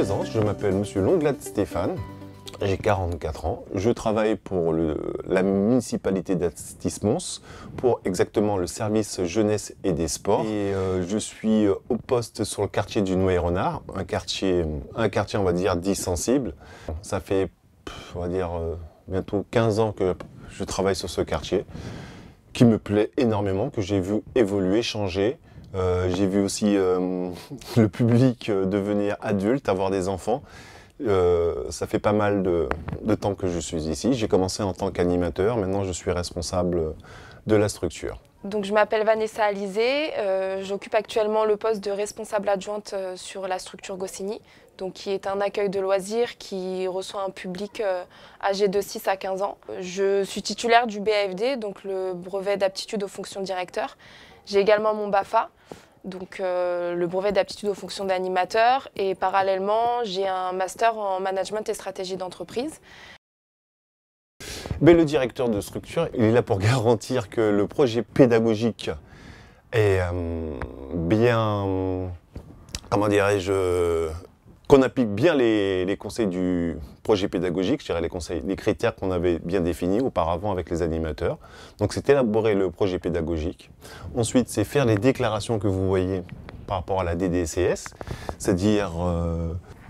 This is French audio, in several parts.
présente, je m'appelle Monsieur Longlade Stéphane, j'ai 44 ans, je travaille pour la municipalité d'Athis-Mons, pour exactement le service jeunesse et des sports. Et je suis au poste sur le quartier du Noé-Renard, un quartier on va dire dit sensible. Ça fait on va dire bientôt 15 ans que je travaille sur ce quartier, qui me plaît énormément, que j'ai vu évoluer, changer. J'ai vu aussi le public devenir adulte, avoir des enfants. Ça fait pas mal de temps que je suis ici. J'ai commencé en tant qu'animateur, maintenant je suis responsable de la structure. Donc, je m'appelle Vanessa Alizé, j'occupe actuellement le poste de responsable adjointe sur la structure Goscinny, donc qui est un accueil de loisirs qui reçoit un public âgé de 6 à 15 ans. Je suis titulaire du BAFD, donc le brevet d'aptitude aux fonctions directeur. J'ai également mon BAFA, donc le brevet d'aptitude aux fonctions d'animateur, et parallèlement j'ai un master en management et stratégie d'entreprise. Mais le directeur de structure, il est là pour garantir que le projet pédagogique est bien, comment dirais-je, qu'on applique bien les conseils du projet pédagogique, je dirais les critères qu'on avait bien définis auparavant avec les animateurs. Donc c'est élaborer le projet pédagogique. Ensuite, c'est faire les déclarations que vous voyez par rapport à la DDCS, c'est-à-dire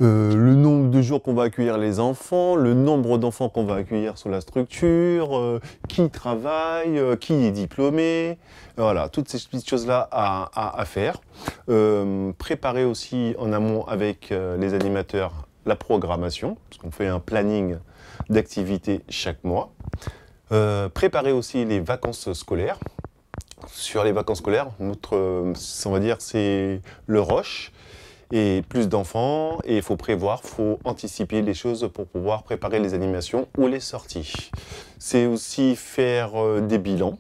le nombre de jours qu'on va accueillir les enfants, le nombre d'enfants qu'on va accueillir sur la structure, qui travaille, qui est diplômé, voilà, toutes ces petites choses-là à faire. Préparer aussi en amont avec les animateurs la programmation, parce qu'on fait un planning d'activités chaque mois. Préparer aussi les vacances scolaires. Sur les vacances scolaires, on va dire, c'est le rush. Et plus d'enfants, et il faut prévoir, il faut anticiper les choses pour pouvoir préparer les animations ou les sorties. C'est aussi faire des bilans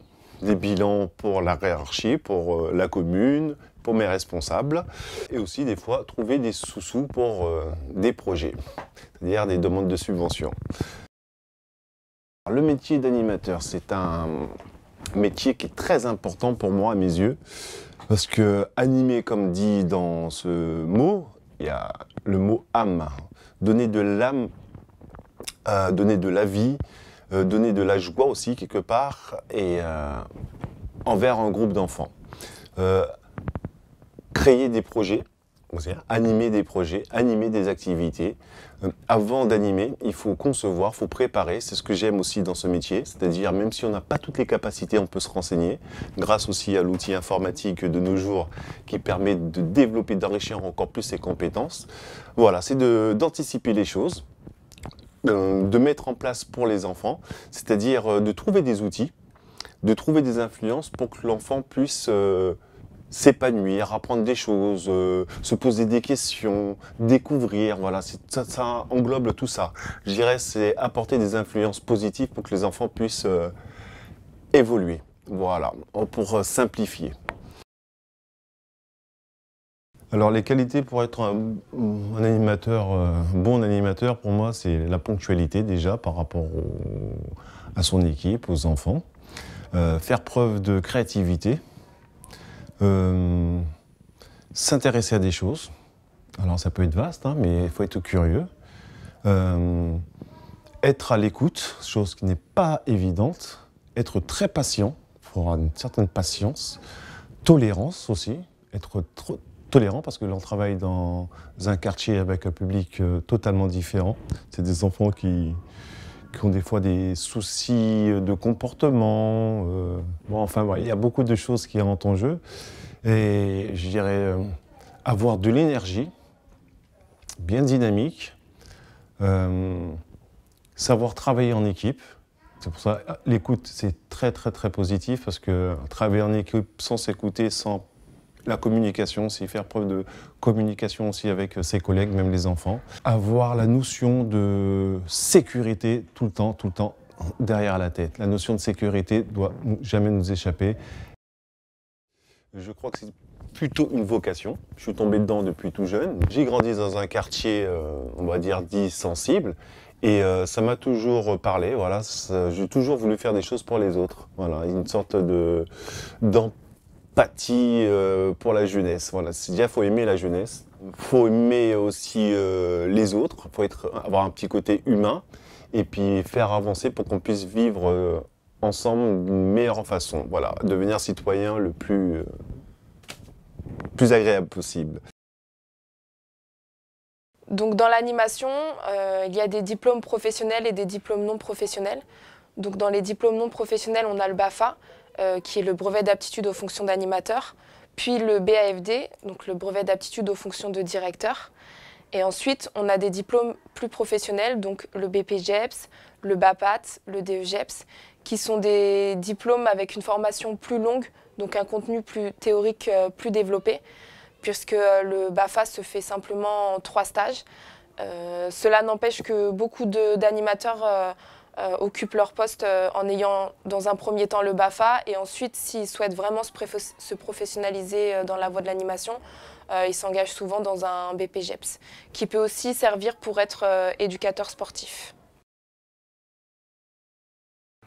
pour la hiérarchie, pour la commune, pour mes responsables, et aussi des fois trouver des sous-sous pour des projets, c'est-à-dire des demandes de subventions. Le métier d'animateur, c'est un métier qui est très important pour moi à mes yeux. Parce que animer, comme dit dans ce mot, il y a le mot âme. Donner de l'âme, donner de la vie, donner de la joie aussi quelque part, et envers un groupe d'enfants. Créer des projets, animer des projets, animer des activités. Avant d'animer, il faut concevoir, il faut préparer. C'est ce que j'aime aussi dans ce métier. C'est-à-dire, même si on n'a pas toutes les capacités, on peut se renseigner. Grâce aussi à l'outil informatique de nos jours qui permet de développer, d'enrichir encore plus ses compétences. Voilà, c'est d'anticiper les choses, de mettre en place pour les enfants. C'est-à-dire de trouver des outils, de trouver des influences pour que l'enfant puisse s'épanouir, apprendre des choses, se poser des questions, découvrir, voilà, ça englobe tout ça. Je dirais c'est apporter des influences positives pour que les enfants puissent évoluer, voilà, pour simplifier. Alors les qualités pour être un animateur, bon animateur pour moi, c'est la ponctualité déjà par rapport à son équipe, aux enfants, faire preuve de créativité, s'intéresser à des choses. Alors ça peut être vaste, hein, mais il faut être curieux. Être à l'écoute, chose qui n'est pas évidente. Être très patient, il faut avoir une certaine patience. Tolérance aussi, être tolérant parce que l'on travaille dans un quartier avec un public totalement différent. C'est des enfants qui ont des fois des soucis de comportement. Bon, enfin, il y a beaucoup de choses qui rentrent en jeu. Et je dirais avoir de l'énergie, bien dynamique, savoir travailler en équipe. C'est pour ça l'écoute, c'est très positif parce que travailler en équipe sans s'écouter, sans la communication, c'est faire preuve de communication aussi avec ses collègues, même les enfants. Avoir la notion de sécurité tout le temps derrière la tête. La notion de sécurité doit jamais nous échapper. Je crois que c'est plutôt une vocation. Je suis tombé dedans depuis tout jeune. J'ai grandi dans un quartier, on va dire, dit sensible. Et ça m'a toujours parlé. Voilà, j'ai toujours voulu faire des choses pour les autres. Voilà, une sorte bâti pour la jeunesse. Voilà, déjà, il faut aimer la jeunesse. Il faut aimer aussi les autres. Il faut avoir un petit côté humain. Et puis faire avancer pour qu'on puisse vivre ensemble d'une meilleure façon. Voilà, devenir citoyen le plus agréable possible. Donc dans l'animation, il y a des diplômes professionnels et des diplômes non professionnels. Donc dans les diplômes non professionnels, on a le BAFA, qui est le brevet d'aptitude aux fonctions d'animateur, puis le BAFD, donc le brevet d'aptitude aux fonctions de directeur. Et ensuite, on a des diplômes plus professionnels, donc le BPGEPS, le BAPAT, le DEGEPS, qui sont des diplômes avec une formation plus longue, donc un contenu plus théorique, plus développé, puisque le BAFA se fait simplement en 3 stages. Cela n'empêche que beaucoup d'animateurs occupent leur poste en ayant dans un premier temps le BAFA et ensuite, s'ils souhaitent vraiment se professionnaliser dans la voie de l'animation, ils s'engagent souvent dans un BPGEPS, qui peut aussi servir pour être éducateur sportif.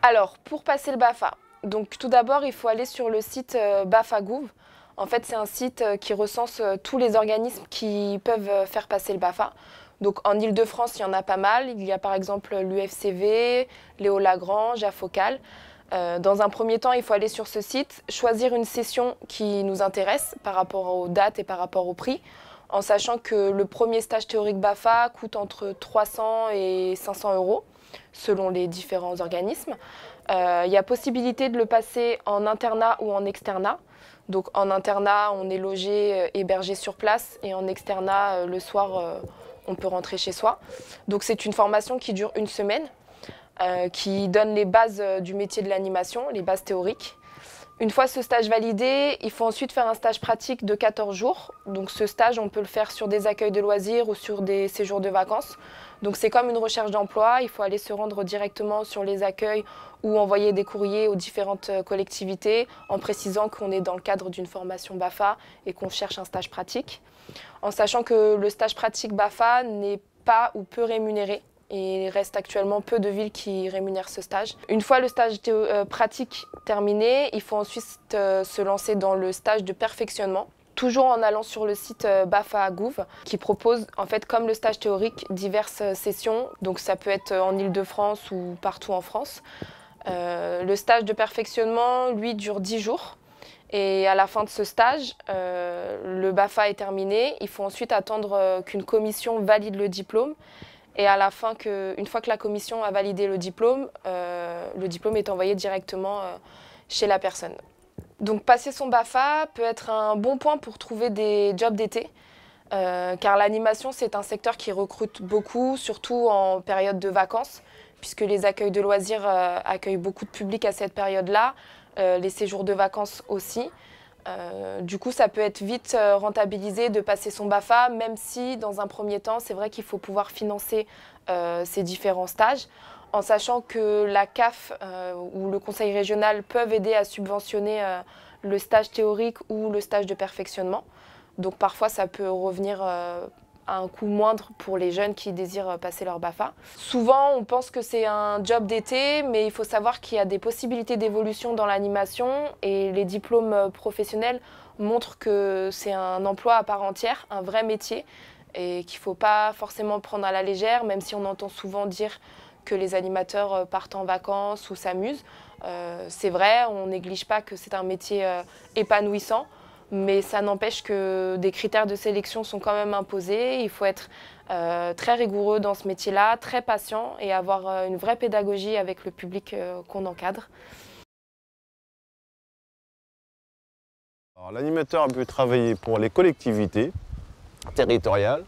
Alors, pour passer le BAFA, donc tout d'abord, il faut aller sur le site BAFA-Gouv. En fait, c'est un site qui recense tous les organismes qui peuvent faire passer le BAFA. Donc en Ile-de-France, il y en a pas mal. Il y a par exemple l'UFCV, Léo Lagrange, Afocal. Dans un premier temps, il faut aller sur ce site, choisir une session qui nous intéresse par rapport aux dates et par rapport au prix, en sachant que le premier stage théorique BAFA coûte entre 300 et 500 euros, selon les différents organismes. Il y a possibilité de le passer en internat ou en externat. Donc en internat, on est logé, hébergé sur place, et en externat, le soir, on peut rentrer chez soi. Donc c'est une formation qui dure 1 semaine, qui donne les bases du métier de l'animation, les bases théoriques. Une fois ce stage validé, il faut ensuite faire un stage pratique de 14 jours. Donc ce stage, on peut le faire sur des accueils de loisirs ou sur des séjours de vacances. Donc c'est comme une recherche d'emploi, il faut aller se rendre directement sur les accueils ou envoyer des courriers aux différentes collectivités en précisant qu'on est dans le cadre d'une formation BAFA et qu'on cherche un stage pratique. En sachant que le stage pratique BAFA n'est pas ou peu rémunéré. Et il reste actuellement peu de villes qui rémunèrent ce stage. Une fois le stage pratique terminé, il faut ensuite se lancer dans le stage de perfectionnement. Toujours en allant sur le site BAFA-Gouv, qui propose, en fait, comme le stage théorique, diverses sessions. Donc ça peut être en Ile-de-France ou partout en France. Le stage de perfectionnement, lui, dure 10 jours. Et à la fin de ce stage, le BAFA est terminé. Il faut ensuite attendre qu'une commission valide le diplôme. Et à la fin, une fois que la commission a validé le diplôme est envoyé directement chez la personne. Donc passer son BAFA peut être un bon point pour trouver des jobs d'été, car l'animation, c'est un secteur qui recrute beaucoup, surtout en période de vacances, puisque les accueils de loisirs accueillent beaucoup de public à cette période-là, les séjours de vacances aussi. Du coup, ça peut être vite rentabilisé de passer son BAFA, même si, dans un premier temps, c'est vrai qu'il faut pouvoir financer ces différents stages, en sachant que la CAF ou le conseil régional peuvent aider à subventionner le stage théorique ou le stage de perfectionnement. Donc parfois, ça peut revenir à un coût moindre pour les jeunes qui désirent passer leur BAFA. Souvent, on pense que c'est un job d'été, mais il faut savoir qu'il y a des possibilités d'évolution dans l'animation et les diplômes professionnels montrent que c'est un emploi à part entière, un vrai métier, et qu'il ne faut pas forcément prendre à la légère, même si on entend souvent dire que les animateurs partent en vacances ou s'amusent. C'est vrai, on ne néglige pas que c'est un métier épanouissant, mais ça n'empêche que des critères de sélection sont quand même imposés. Il faut être très rigoureux dans ce métier-là, très patient et avoir une vraie pédagogie avec le public qu'on encadre. L'animateur peut travailler pour les collectivités territoriales,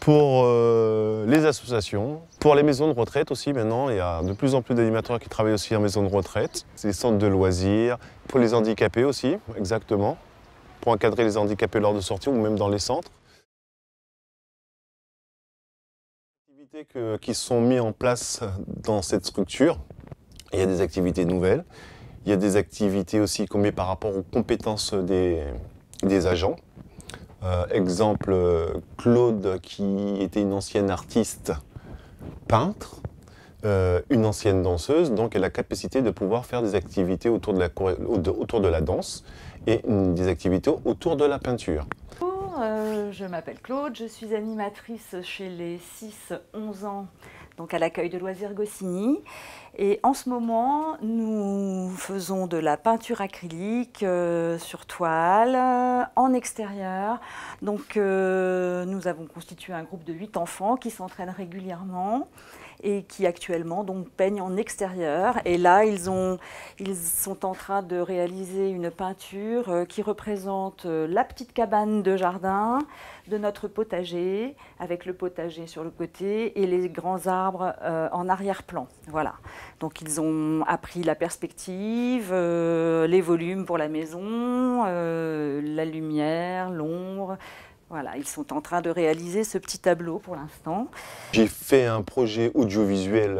pour les associations, pour les maisons de retraite aussi. Maintenant, il y a de plus en plus d'animateurs qui travaillent aussi en maison de retraite, les centres de loisirs, pour les handicapés aussi, exactement, pour encadrer les handicapés lors de sorties ou même dans les centres. Les activités qui sont mises en place dans cette structure, il y a des activités nouvelles, il y a des activités aussi qu'on met par rapport aux compétences des agents. Exemple, Claude, qui était une ancienne artiste peintre, une ancienne danseuse, donc elle a la capacité de pouvoir faire des activités autour de la danse et des activités autour de la peinture. Je m'appelle Claude, je suis animatrice chez les 6-11 ans, donc à l'accueil de loisirs Goscinny. Et en ce moment, nous faisons de la peinture acrylique sur toile, en extérieur. Donc nous avons constitué un groupe de 8 enfants qui s'entraînent régulièrement et qui actuellement donc peignent en extérieur. Et là, ils sont en train de réaliser une peinture qui représente la petite cabane de jardin de notre potager, avec le potager sur le côté et les grands arbres en arrière-plan. Voilà. Donc ils ont appris la perspective, les volumes pour la maison, la lumière, l'ombre. Voilà, ils sont en train de réaliser ce petit tableau pour l'instant. J'ai fait un projet audiovisuel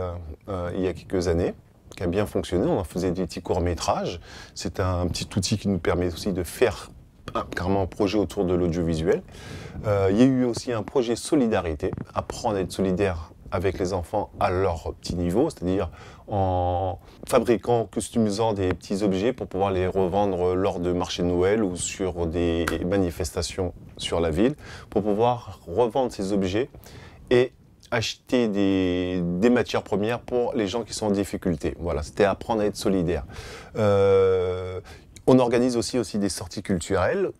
il y a quelques années, qui a bien fonctionné. On en faisait des petits courts-métrages. C'est un petit outil qui nous permet aussi de faire carrément un projet autour de l'audiovisuel. Il y a eu aussi un projet solidarité, apprendre à être solidaire avec les enfants à leur petit niveau, c'est-à-dire en fabriquant, customisant des petits objets pour pouvoir les revendre lors de marchés de Noël ou sur des manifestations sur la ville, pour pouvoir revendre ces objets et acheter des matières premières pour les gens qui sont en difficulté. Voilà, c'était apprendre à être solidaire. On organise aussi des sorties culturelles.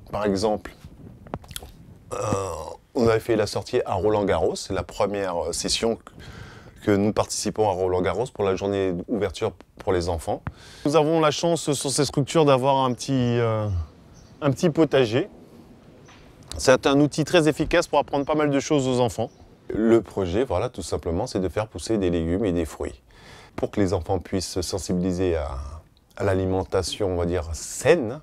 Par exemple, on avait fait la sortie à Roland-Garros. C'est la première session que nous participons à Roland-Garros pour la journée d'ouverture pour les enfants. Nous avons la chance sur ces structures d'avoir un petit potager. C'est un outil très efficace pour apprendre pas mal de choses aux enfants. Le projet, voilà, tout simplement, c'est de faire pousser des légumes et des fruits pour que les enfants puissent se sensibiliser à l'alimentation, on va dire, saine.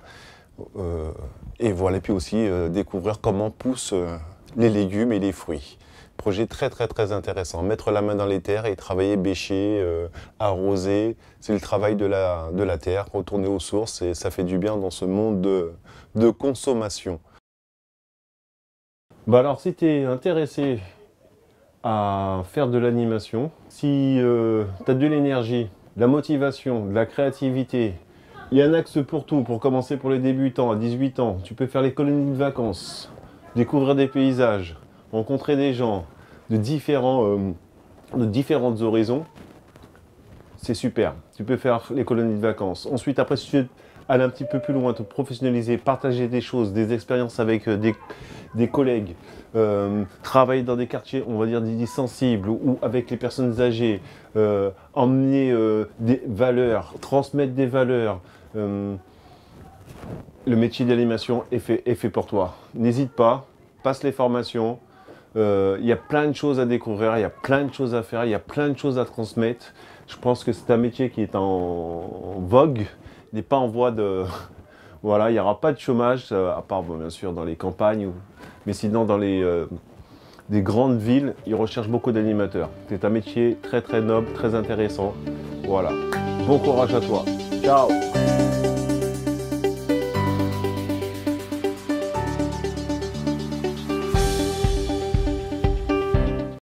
Et voilà, et puis aussi découvrir comment poussent les légumes et les fruits. Projet très intéressant. Mettre la main dans les terres et travailler, bêcher, arroser, c'est le travail de la terre, retourner aux sources et ça fait du bien dans ce monde de consommation. Bah alors si tu es intéressé à faire de l'animation, si tu as de l'énergie, de la motivation, de la créativité, il y a un axe pour tout, pour commencer pour les débutants à 18 ans. Tu peux faire les colonies de vacances, découvrir des paysages, rencontrer des gens de différentes horizons. C'est super. Tu peux faire les colonies de vacances. Ensuite, après, si tu veux aller un petit peu plus loin, te professionnaliser, partager des choses, des expériences avec des collègues, travailler dans des quartiers, on va dire, dits sensibles ou avec les personnes âgées, emmener des valeurs, transmettre des valeurs. Le métier d'animation est fait pour toi. N'hésite pas, passe les formations. Il y a plein de choses à découvrir, il y a plein de choses à faire, il y a plein de choses à transmettre. Je pense que c'est un métier qui est en vogue, n'est pas en voie de... Voilà, il n'y aura pas de chômage, à part bien sûr dans les campagnes, mais sinon dans des grandes villes, ils recherchent beaucoup d'animateurs. C'est un métier très noble, très intéressant. Voilà, bon courage à toi. Ciao.